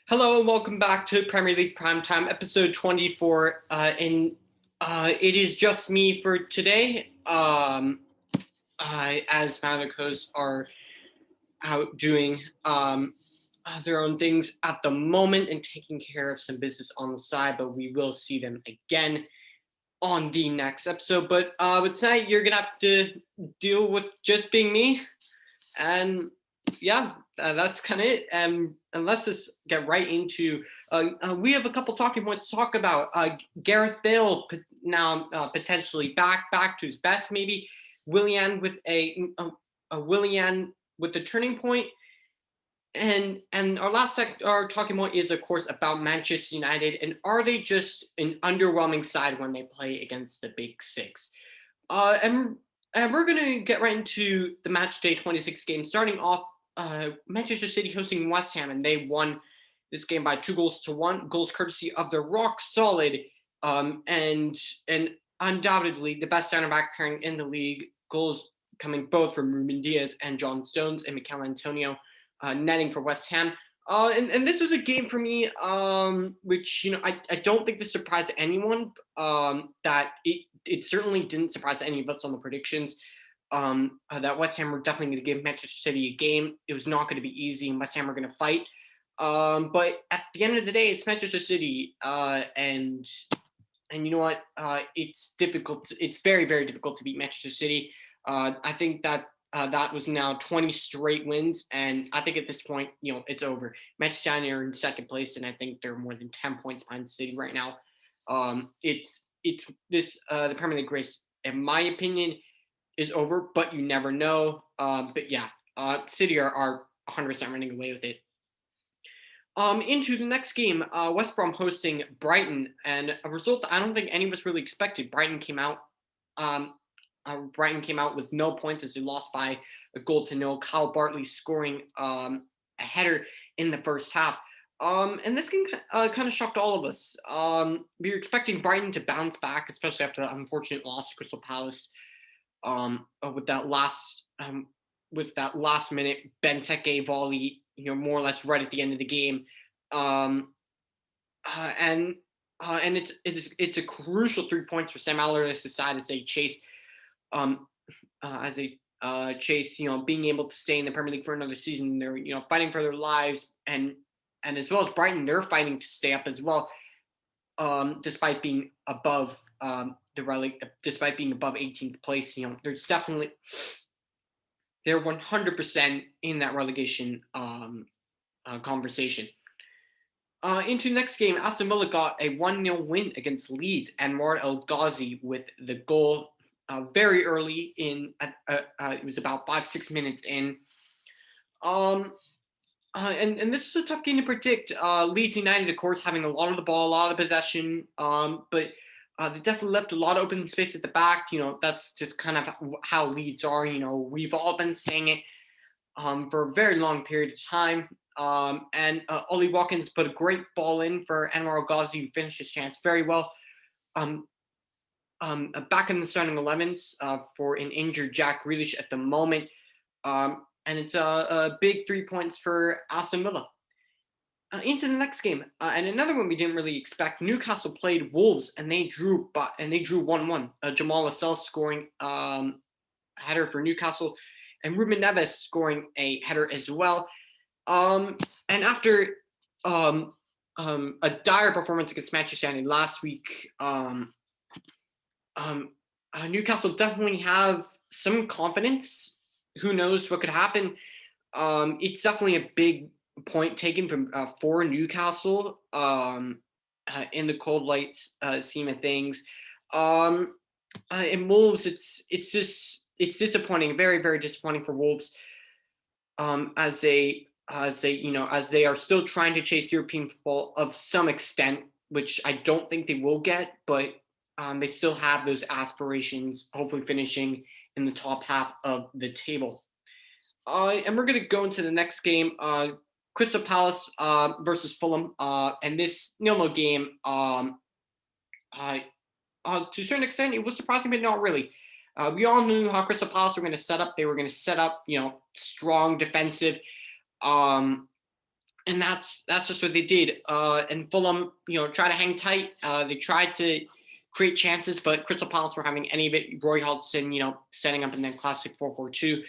Hello and welcome back to Premier League Primetime, episode 24. It is just me for today, as my other hosts are out doing their own things at the moment and taking care of some business on the side, but we will see them again on the next episode. But with tonight, you're going to have to deal with just being me. And yeah, that's kind of it. And let's just get right into. We have a couple talking points to talk about. Gareth Bale now potentially back to his best, maybe. Willian with Willian with the turning point, and our talking point is of course about Manchester United, and are they just an underwhelming side when they play against the Big Six? And we're going to get right into the match day 26 game, starting off Manchester City hosting West Ham, and they won this game by 2-1, goals courtesy of the rock solid and undoubtedly the best center back pairing in the league. Goals coming both from Ruben Diaz and John Stones, and Mikel Antonio netting for West Ham. And this was a game for me, which, I don't think this surprised anyone, that it certainly didn't surprise any of us on the predictions, that West Ham were definitely going to give Manchester City a game. It was not going to be easy, and West Ham were going to fight. But at the end of the day, it's Manchester City, and you know what? It's difficult. It's very, very difficult to beat Manchester City. I think that that was now 20 straight wins, and I think at this point, it's over. Manchester United are in second place, and I think they're more than 10 points behind City right now. The Premier League race, in my opinion, is over, but you never know. But yeah, City are 100% running away with it. Into the next game, West Brom hosting Brighton, and a result that I don't think any of us really expected. Brighton came out with no points as they lost by a 0-0. Kyle Bartley scoring a header in the first half. And this game kind of shocked all of us. We were expecting Brighton to bounce back, especially after that unfortunate loss to Crystal Palace. With that last minute Benteke volley, more or less right at the end of the game. And it's a crucial 3 points for Sam Allardyce's side as they chase, being able to stay in the Premier League for another season. They're, fighting for their lives, and as well as Brighton, they're fighting to stay up as well, despite being above despite being above 18th place. There's definitely, they're 100% in that relegation conversation. Into the next game, Aston Villa got a 1-0 win against Leeds, and Anwar El Ghazi with the goal very early in. It was about 5-6 minutes in. And this is a tough game to predict. Leeds United, of course, having a lot of the ball, a lot of possession, but they definitely left a lot of open space at the back. That's just kind of how Leeds are. We've all been saying it for a very long period of time. And Ollie Watkins put a great ball in for Anwar El Ghazi, who finished his chance very well. Back in the starting 11s for an injured Jack Grealish at the moment. And it's a big 3 points for Aston Villa. Into the next game, and another one we didn't really expect. Newcastle played Wolves, and they drew 1-1. Jamal Lascelles scoring a header for Newcastle, and Ruben Neves scoring a header as well. And after a dire performance against Manchester United last week, Newcastle definitely have some confidence. Who knows what could happen? It's definitely a big point taken from for Newcastle in the cold light scheme of things. In Wolves, it's disappointing, very, very disappointing for Wolves, as they are still trying to chase European football of some extent, which I don't think they will get, but they still have those aspirations, hopefully finishing in the top half of the table. And we're going to go into the next game, Crystal Palace versus Fulham, and this 0-0 game, to a certain extent, it was surprising, but not really. We all knew how Crystal Palace were going to set up. They were going to set up, strong defensive, and that's just what they did. And Fulham, tried to hang tight. They tried to create chances, but Crystal Palace were having any of it. Roy Hodgson, setting up in their classic 4-4-2.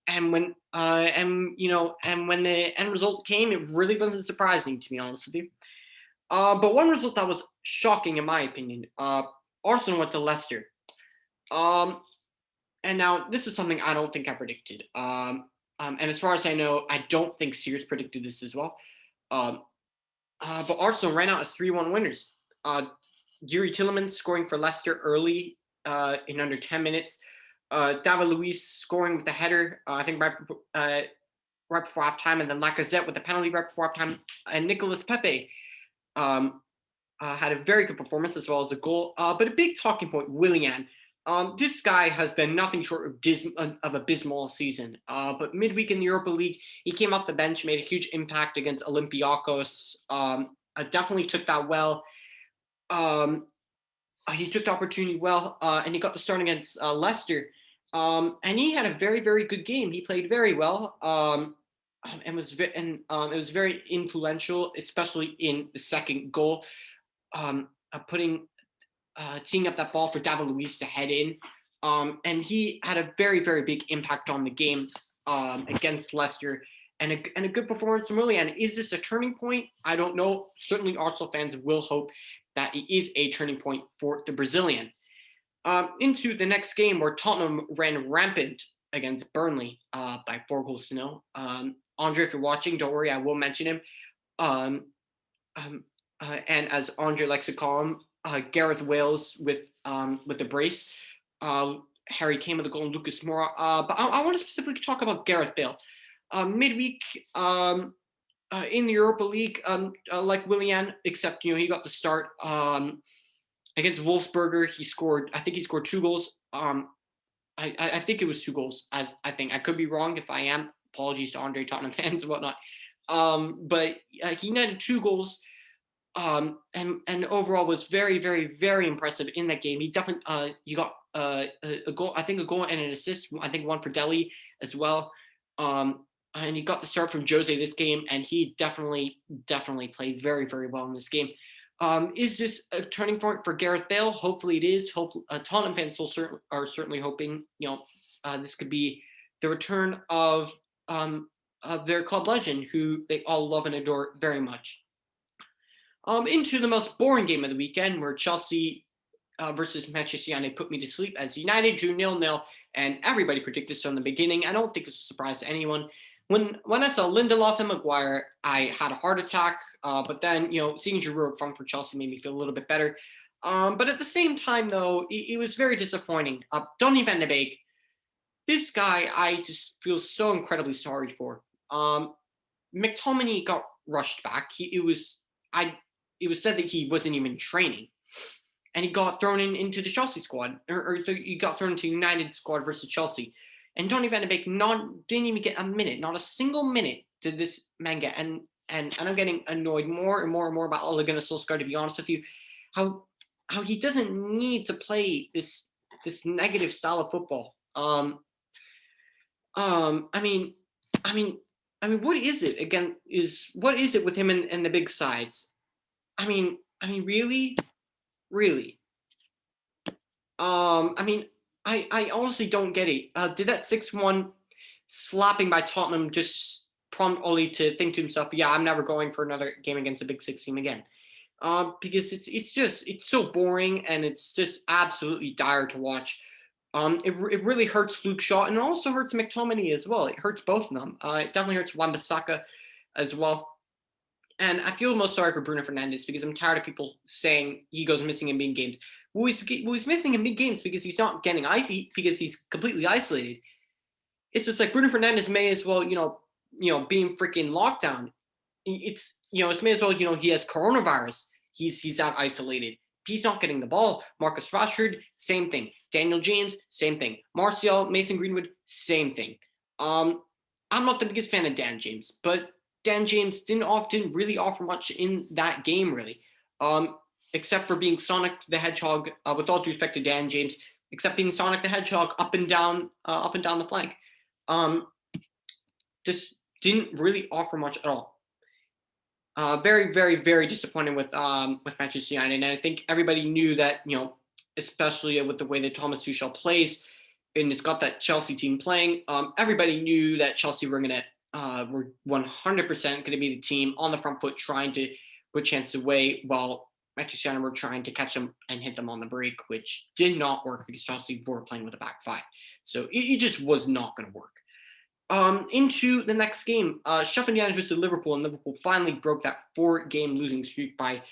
And when the end result came, it really wasn't surprising, to be honest with you. But one result that was shocking, in my opinion, Arsenal went to Leicester. And now this is something I don't think I predicted. And as far as I know, I don't think Sears predicted this as well. But Arsenal ran out as 3-1 winners. Yuri Tielemans scoring for Leicester early in under 10 minutes. David Luiz scoring with a header, I think right before halftime, and then Lacazette with a penalty right before halftime. And Nicolas Pepe had a very good performance as well as a goal. But a big talking point, Willian. This guy has been nothing short of abysmal all season. But midweek in the Europa League, he came off the bench, made a huge impact against Olympiacos. Definitely took that well. He took the opportunity well, and he got the start against Leicester. And he had a very, very good game. He played very well, and it was very influential, especially in the second goal, teeing up that ball for David Luiz to head in. And he had a very, very big impact on the game against Leicester, and a good performance from Willian. Is this a turning point? I don't know. Certainly, Arsenal fans will hope that it is a turning point for the Brazilian. Into the next game, where Tottenham ran rampant against Burnley by 4-0. Andre, if you're watching, don't worry, I will mention him. And as Andre likes to call him, Gareth Wales with the brace. Harry Kane with the goal, and Lucas Moura. But I want to specifically talk about Gareth Bale. Midweek in the Europa League, like Willian, except he got the start against Wolfsburger. I think he scored 2 goals. I think it was 2 goals. I could be wrong. If I am, apologies to Andre, Tottenham fans and whatnot. But he netted 2 goals. And overall was very, very, very impressive in that game. He definitely you got a goal, I think a goal and an assist. I think one for Delhi as well. And he got the start from Jose this game, and he definitely played very, very well in this game. Is this a turning point for Gareth Bale? Hopefully it is. Tottenham fans are certainly hoping this could be the return of their club legend, who they all love and adore very much. Into the most boring game of the weekend, where Chelsea versus Manchester United put me to sleep, as United drew 0-0, and everybody predicted this from the beginning. I don't think it's a surprise to anyone. When I saw Lindelof and Maguire, I had a heart attack. But then, seeing Giroud up front for Chelsea made me feel a little bit better. But at the same time, though, it was very disappointing. Donny van de Beek, this guy, I just feel so incredibly sorry for. McTominay got rushed back. It was said that he wasn't even training, and he got thrown into the Chelsea squad, or he got thrown into United squad versus Chelsea. And Donny van de Beek didn't even get a minute, not a single minute did this man get. And I'm getting annoyed more and more and more about Ole Gunnar Solskjaer, to be honest with you, how he doesn't need to play this negative style of football. I mean, what is it again? What is it with him and the big sides? I mean, really. I honestly don't get it. Did that 6-1 slapping by Tottenham just prompt Ole to think to himself, yeah, I'm never going for another game against a Big Six team again? Because it's so boring, and it's just absolutely dire to watch. It really hurts Luke Shaw, and it also hurts McTominay as well. It hurts both of them. It definitely hurts Wan-Bissaka as well. And I feel most sorry for Bruno Fernandes, because I'm tired of people saying he goes missing in big games. Well, he's missing in big games because he's not getting icy, because he's completely isolated. It's just like Bruno Fernandes may as well, being freaking lockdown. It's may as well, he has coronavirus. He's out isolated. He's not getting the ball. Marcus Rashford, same thing. Daniel James, same thing. Martial, Mason Greenwood, same thing. I'm not the biggest fan of Dan James, but Dan James didn't really offer much in that game, really. Except for being Sonic the Hedgehog, with all due respect to Dan James, except being Sonic the Hedgehog up and down the flank. Just didn't really offer much at all. Very, very, very disappointed with Manchester United, and I think everybody knew that, especially with the way that Thomas Tuchel plays, and it's got that Chelsea team playing. Everybody knew that Chelsea were 100% going to be the team on the front foot, trying to put chances away, while Manchester United were trying to catch them and hit them on the break, which did not work because Chelsea were playing with a back five, so it just was not going to work. Into the next game, Sheffield United versus Liverpool, and Liverpool finally broke that 4-game losing streak by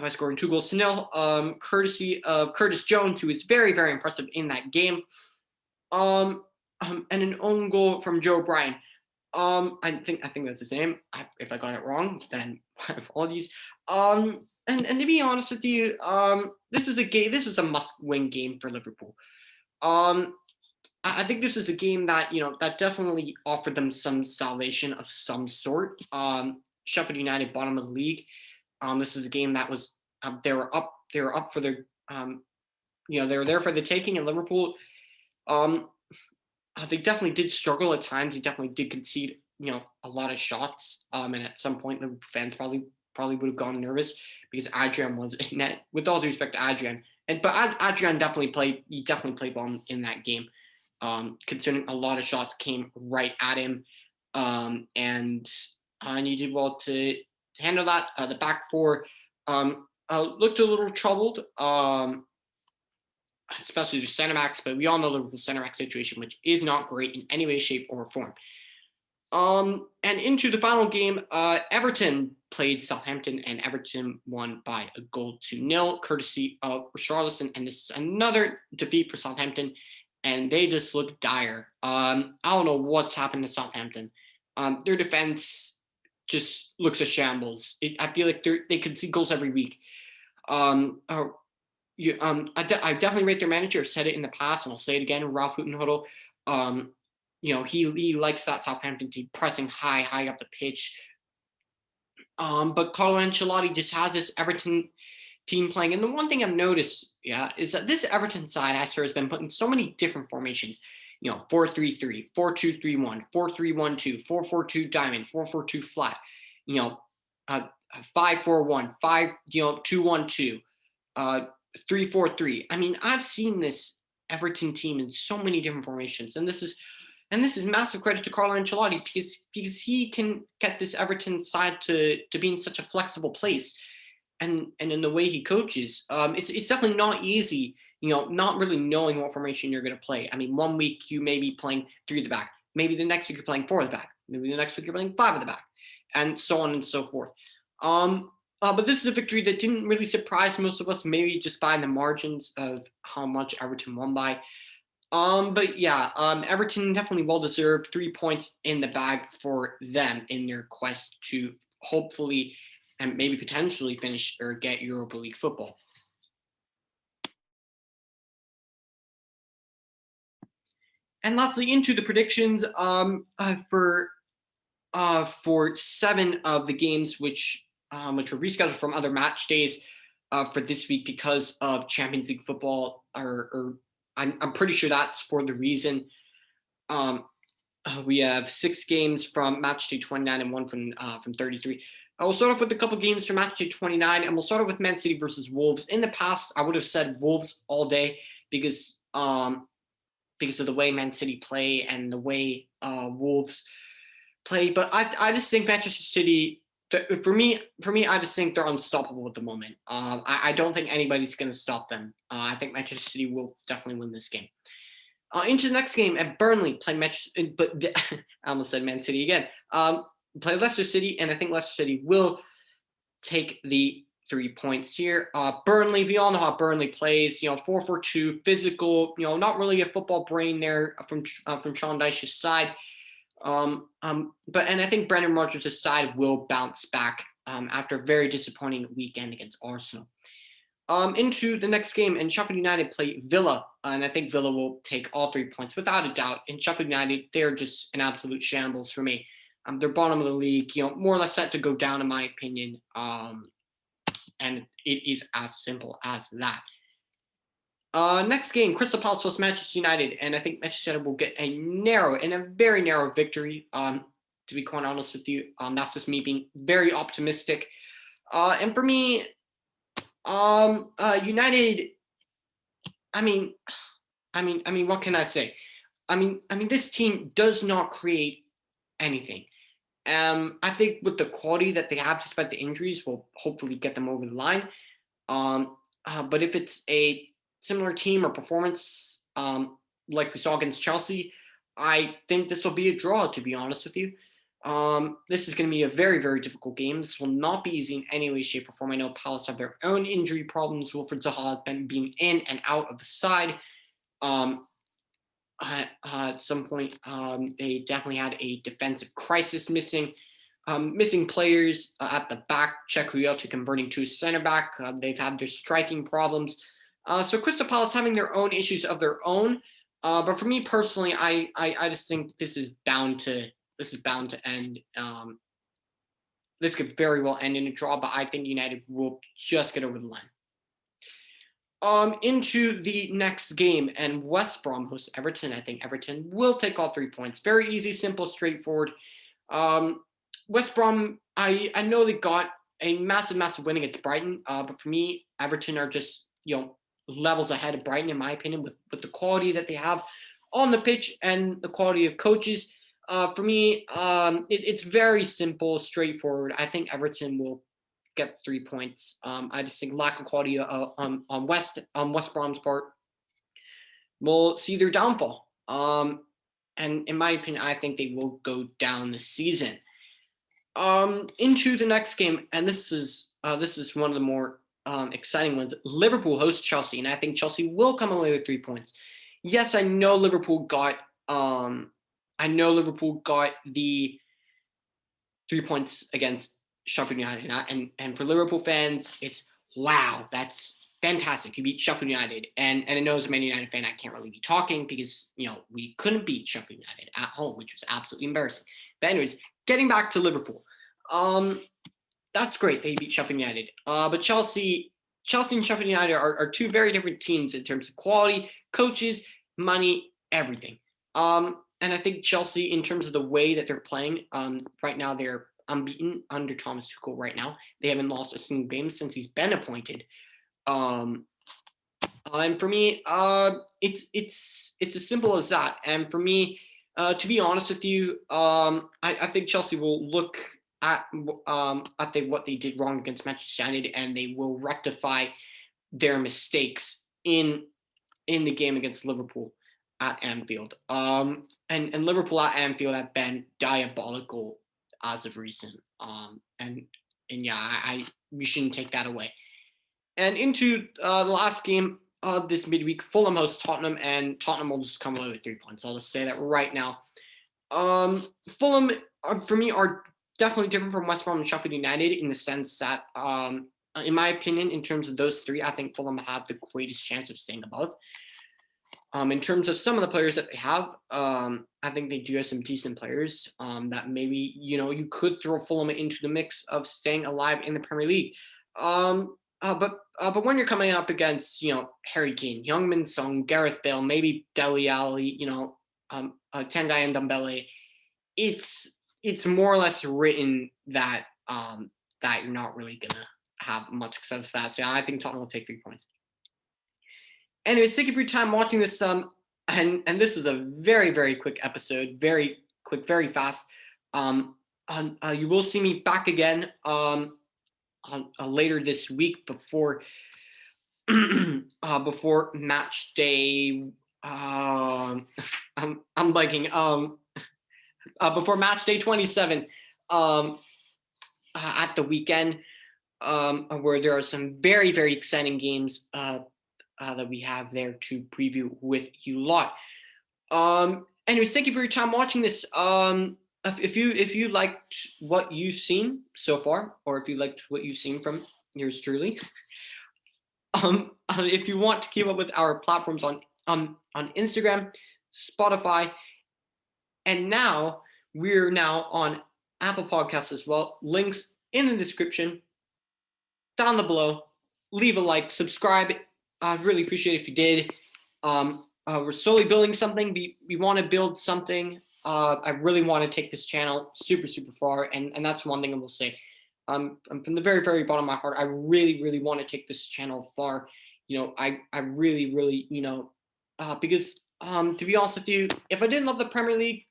scoring 2-0, courtesy of Curtis Jones, who is very, very impressive in that game, and an own goal from Joe Bryan. I think that's his name. If I got it wrong, then my apologies. And to be honest with you, this was a must-win game for Liverpool. I think this is a game that that definitely offered them some salvation of some sort. Sheffield United, bottom of the league. This is a game that was they were up for their they were there for the taking, and Liverpool they definitely did struggle at times. They definitely did concede a lot of shots, and at some point the fans probably would have gone nervous because Adrian was in net. With all due respect to Adrian, but Adrian definitely played well in that game. Considering a lot of shots came right at him, and he did well to handle that. The back four looked a little troubled, especially the center backs, but we all know the Liverpool center back situation, which is not great in any way, shape, or form. And into the final game, Everton played Southampton, and Everton won by 1-0, courtesy of Richarlison, and this is another defeat for Southampton. And they just look dire. I don't know what's happened to Southampton. Their defense just looks a shambles. I feel like they concede goals every week. I definitely rate their manager. I've said it in the past, and I'll say it again. Ralph Hasenhüttl. He likes that Southampton team pressing high up the pitch. But Carlo Ancelotti just has this Everton team playing. And the one thing I've noticed, is that this Everton side, has been put in so many different formations. 4-3-3, 4-2-3-1, 4-3-1-2, 4-4-2 diamond, 4-4-2 flat. 5-4-1, 5-2-1-2, 3-4-3. I mean, I've seen this Everton team in so many different formations, and this is massive credit to Carlo Ancelotti because he can get this Everton side to be in such a flexible place. And in the way he coaches, it's definitely not easy, not really knowing what formation you're going to play. I mean, one week you may be playing 3 at the back. Maybe the next week you're playing 4 at the back. Maybe the next week you're playing 5 at the back, and so on and so forth. But this is a victory that didn't really surprise most of us, maybe just by the margins of how much Everton won by. But yeah, Everton definitely well-deserved 3 points in the bag for them in their quest to hopefully and maybe potentially finish or get Europa League football. And lastly, into the predictions for 7 of the games which were rescheduled from other match days for this week because of Champions League football, or I'm pretty sure that's for the reason. We have 6 games from match day 29 and 1 from 33. We'll start off with a couple games from match day 29, and we'll start off with Man City versus Wolves. In the past, I would have said Wolves all day because of the way Man City play and the way Wolves play. But I just think Manchester City, for me, I just think they're unstoppable at the moment. I don't think anybody's going to stop them. I think Manchester City will definitely win this game. Into the next game at Burnley, play but I almost said Man City again. Play Leicester City, and I think Leicester City will take the 3 points here. Burnley, we all know how Burnley plays. 4-4-2, physical. Not really a football brain there from Sean Dyche's side. But I think Brendan Rodgers' side will bounce back after a very disappointing weekend against Arsenal. Into the next game, and Sheffield United play Villa, and I think Villa will take all 3 points without a doubt. And Sheffield United, they're just an absolute shambles for me. They're bottom of the league, more or less set to go down, in my opinion. And it is as simple as that. Next game, Crystal Palace vs Manchester United, and I think Manchester United will get a very narrow victory. to be quite honest with you. That's just me being very optimistic. And for me, United. I mean, what can I say? This team does not create anything. I think with the quality that they have, despite the injuries, will hopefully get them over the line. But if it's a similar team or performance like we saw against Chelsea, I think this will be a draw, to be honest with you. This is going to be a very, very difficult game. This will not be easy in any way, shape, or form. I know Palace have their own injury problems. Wilfried Zaha has been being in and out of the side. At some point, they definitely had a defensive crisis, missing players at the back. Czech to converting to a center back. They've had their striking problems. So Crystal Palace having their own issues of their own. But for me personally, I just think this is bound to end. This could very well end in a draw, but I think United will just get over the line. Into the next game, and West Brom hosts Everton. I think Everton will take all 3 points. Very easy, simple, straightforward. West Brom, I know they got a massive win against Brighton, but for me, Everton are just levels ahead of Brighton in my opinion with the quality that they have on the pitch and the quality of coaches. For me, it's very simple, straightforward. I think Everton will get 3 points. I just think lack of quality on West Brom's part will see their downfall. And in my opinion, I think they will go down this season. Into the next game, and this is one of the more exciting ones. Liverpool hosts Chelsea, and I think Chelsea will come away with 3 points. Yes, I know Liverpool got the 3 points against Sheffield United, and for Liverpool fans, it's wow, that's fantastic. You beat Sheffield United, and I know as a Man United fan, I can't really be talking because we couldn't beat Sheffield United at home, which was absolutely embarrassing. But anyways, getting back to Liverpool, that's great. They beat Sheffield United, but Chelsea and Sheffield United are two very different teams in terms of quality, coaches, money, everything. And I think Chelsea, in terms of the way that they're playing, right now they're unbeaten under Thomas Tuchel. Right now, they haven't lost a single game since he's been appointed. And for me, it's as simple as that. And for me, to be honest with you, I think Chelsea will look at what they did wrong against Manchester United, and they will rectify their mistakes in the game against Liverpool at Anfield. And Liverpool at Anfield have been diabolical as of recent. And yeah, we shouldn't take that away. And into the last game of this midweek, Fulham hosts Tottenham, and Tottenham will just come away with 3 points. I'll just say that right now. Fulham, for me, are definitely different from West Brom and Sheffield United in the sense that, in my opinion, in terms of those three, I think Fulham have the greatest chance of staying above. In terms of some of the players that they have, I think they do have some decent players that maybe, you could throw Fulham into the mix of staying alive in the Premier League. But when you're coming up against, Harry Kane, Heung-min Son, Gareth Bale, maybe Dele Alli, Tanguy Ndombele, it's more or less written that that you're not really gonna have much success with that. So I think Tottenham will take 3 points. Anyways, thank you for your time watching this. And this is a very, very quick episode, very quick, very fast. You will see me back again later this week before before match day. I'm blanking. Before match day 27, at the weekend, where there are some very, very exciting games that we have there to preview with you lot. Anyways, thank you for your time watching this. If you liked what you've seen so far, or if you liked what you've seen from yours truly, if you want to keep up with our platforms on Instagram, Spotify, and now we're on Apple Podcasts as well. Links in the description, down below. Leave a like, subscribe. I'd really appreciate it if you did. We're slowly building something. We want to build something I really want to take this channel super, super far. And that's one thing I will say. I'm from the very, very bottom of my heart. I really, really want to take this channel far. I really, really, because to be honest with you, if I didn't love the Premier League,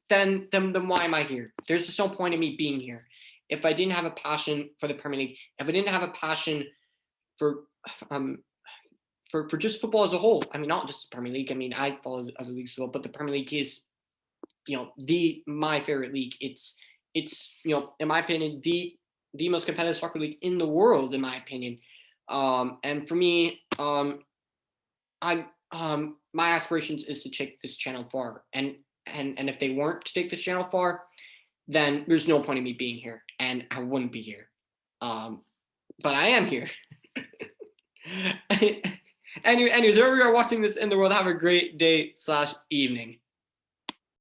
then why am I here? There's just no point in me being here. If I didn't have a passion for the Premier League, if I didn't have a passion for um for just football as a whole, I mean, not just the Premier League. I mean, I follow other leagues as well, but the Premier League is, my favorite league. It's in my opinion, the most competitive soccer league in the world, in my opinion. And for me, I my aspirations is to take this channel far, and if they weren't to take this channel far, then there's no point in me being here, and I wouldn't be here. But I am here. Anyways, wherever you are watching this in the world, have a great day/evening.